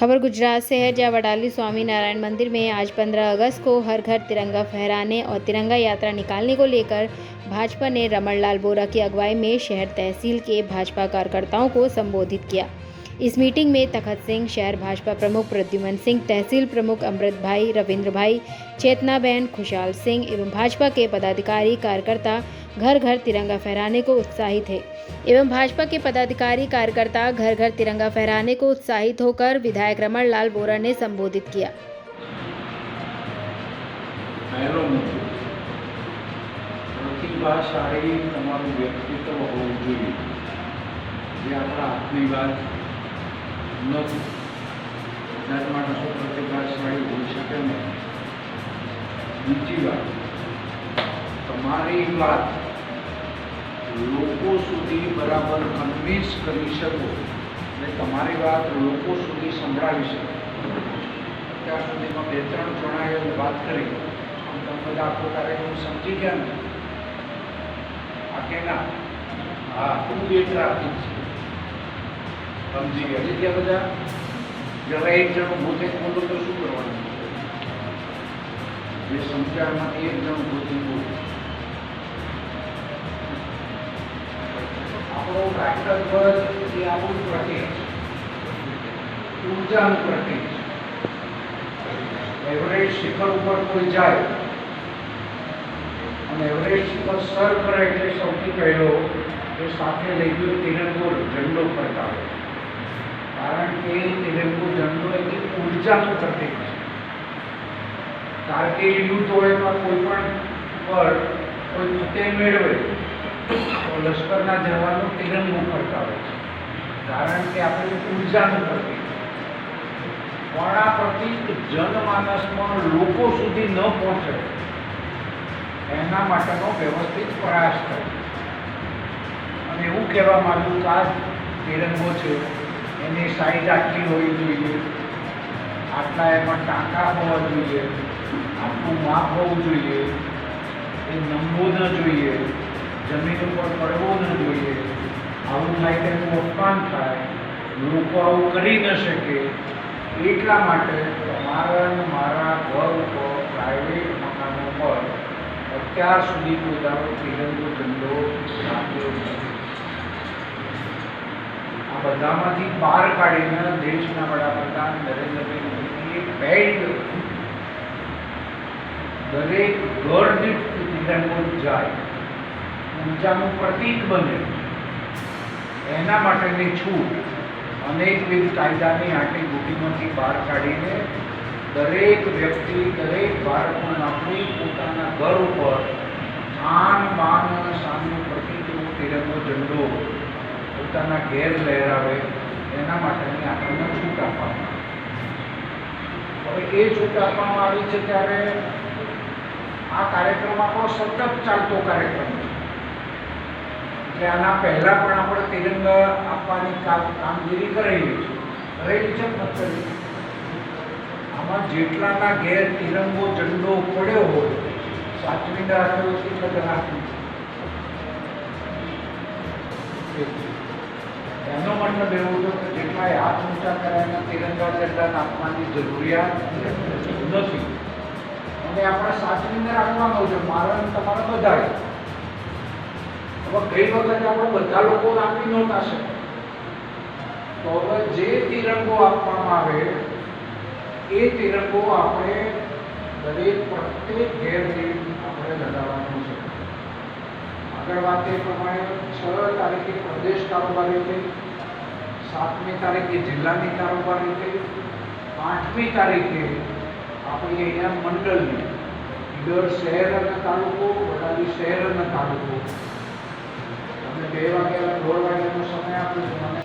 खबर गुजरात से है, जहां वडाली स्वामी नारायण मंदिर में आज 15 अगस्त को हर घर तिरंगा फहराने और तिरंगा यात्रा निकालने को लेकर भाजपा ने रमणलाल बोरा की अगुवाई में शहर तहसील के भाजपा कार्यकर्ताओं को संबोधित किया। इस मीटिंग में तखत सिंह, शहर भाजपा प्रमुख प्रद्युमन सिंह, तहसील प्रमुख अमृत भाई, रविंद्र भाई, चेतनाबेन, खुशहाल सिंह एवं भाजपा के पदाधिकारी कार्यकर्ता घर घर तिरंगा फहराने को उत्साहित थे। एवं भाजपा के पदाधिकारी कार्यकर्ता घर घर तिरंगा फहराने को उत्साहित होकर विधायक रमणलाल बोरा ने संबोधित किया। प्रतिभाशाળી તમારું વ્યક્તિત્વ હોવું જોઈએ, જે આપણા હાથની વાત નથી। બધા જ માણસો પ્રતિભાશાળી હોઈ શકે નહીં। બીજી વાત, તમારી વાત લોકો સુધી બરાબર કન્વિન્સ કરી શકો અને તમારી વાત લોકો સુધી સંભળાવી શકો। અત્યાર સુધીમાં 2-3 જણાએ વાત કરી, તમે બધા આખો કાર્યક્રમ સમજી ગયા ને? ના, હા, હું બે ટ્રાફિક છે, સમજી ગયા? એટલે બધા જરા એક જણ પોતે બોલો તો શું કરવાનું છે? જે સમજાવવામાંથી એક જણ પોતે બોલો। આપણો ટ્રેક્ટર પર એ આપણું પ્રતીક છે, ઉર્જાનું પ્રતીક છે। એવરેસ્ટ શિખર ઉપર કોઈ જાય અને એવરેસ્ટ શિખર સર કરે એટલે સૌથી પહેલો એ સાથે લઈ ગયો તિરંગો ઝંડો ફરકાવે, કારણ કે તિરંગો ઝંડો એક ઉર્જાનું પ્રતીક છે। કારગિલ યુદ્ધ હોય એમાં કોઈ પણ પર કોઈ ફતેહ મેળવે તો લશ્કરના જવાનો તિરંગો ફરકાવે છે, કારણ કે આપણે ઉર્જાનું પ્રતીક। પણ આ પ્રતીક જનમાનસમાં લોકો સુધી ન પહોંચે એના માટેનો વ્યવસ્થિત પ્રયાસ કર્યો। અને એવું કહેવા માંગુ કે આ તિરંગો છે એની સાઈઝ આટલી હોવી જોઈએ, આટલા એમાં ટાંકા હોવા જોઈએ, આટલું માપ હોવું જોઈએ, એ નમવું ન જોઈએ, જમીન ઉપર પડવો ન જોઈએ, આવું થાય તો એનું અપમાન થાય, લોકો આવું કરી ન શકે। એટલા માટે તમારા મારા ઘર ઉપર, પ્રાઇવેટ મકાનો પર અત્યાર સુધી કોઈ દાડો તિરંગો ઝંડો રાખ્યો નથી। આ બધામાંથી બહાર કાઢીને દેશના વડાપ્રધાન નરેન્દ્રભાઈ મોદીએ પહેલ કરી, દરેક ઘર દીઠ તિરંગો જાય, ઊર્જાનું પ્રતીક બને, એના માટેની છૂટ અનેકવિધ કાયદાની આંટીઘૂંટીમાંથી બહાર કાઢીને દરેક વ્યક્તિ, દરેક ભારતના નાગરિક પોતાના ઘર ઉપર આન બાન અને શાનનું પ્રતીક એવો તિરંગો ઝંડો પોતાના ઘેર લહેરાવે, એના માટેની આપણને છૂટ આપવામાં આવી। હવે એ છૂટ આપવામાં આવી છે ત્યારે આ કાર્યક્રમ આપણો સતત ચાલતો કાર્યક્રમ છે, એટલે આના પહેલાં પણ આપણે તિરંગા આપવાની કામગીરી કરેલી છે નથી કરી? આમાં જેટલાના ઘેર તિરંગો ઝંડો પડ્યો હોય સાચવીને રાખેલો છે એટલે રાખવું, એનો મતલબ એવો હતો કે જેટલાએ હાથ ઊંચા કર્યા તિરંગા ઝંડાને આપવાની જરૂરિયાત નથી, અને આપણે સાચવીને રાખવાનો છે મારા તમારા બધાએ। હવે ગઈ વખતે આપણે બધા લોકો આપી નહોતા શકતા, તો હવે જે તિરંગો આપવામાં આવે એ તિરંગો આપણે દરેક પ્રત્યેક ઘેરથી આપણે લગાવવાનો છે। આગળ વાત એ પ્રમાણે 6 તારીખે પ્રદેશ કારોબારી થઈ, 7મી તારીખે જિલ્લાની કારોબારી થઈ, 8મી તારીખે આપણી અહીંયા મંડળની ઈડર શહેર અને તાલુકો, વડાલી શહેર અને તાલુકો, તમને 2 વાગ્યા 1:30 વાગ્યાનો સમય આપ્યો છે મને।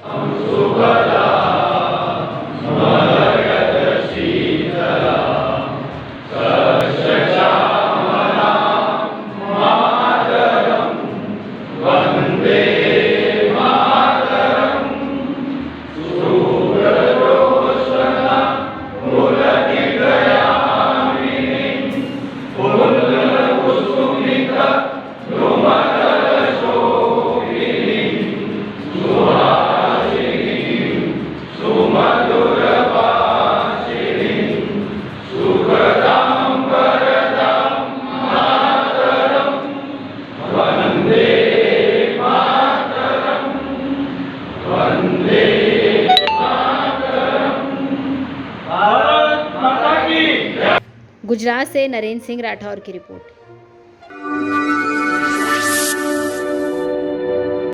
गुजरात से नरेंद्र सिंह राठौर की रिपोर्ट।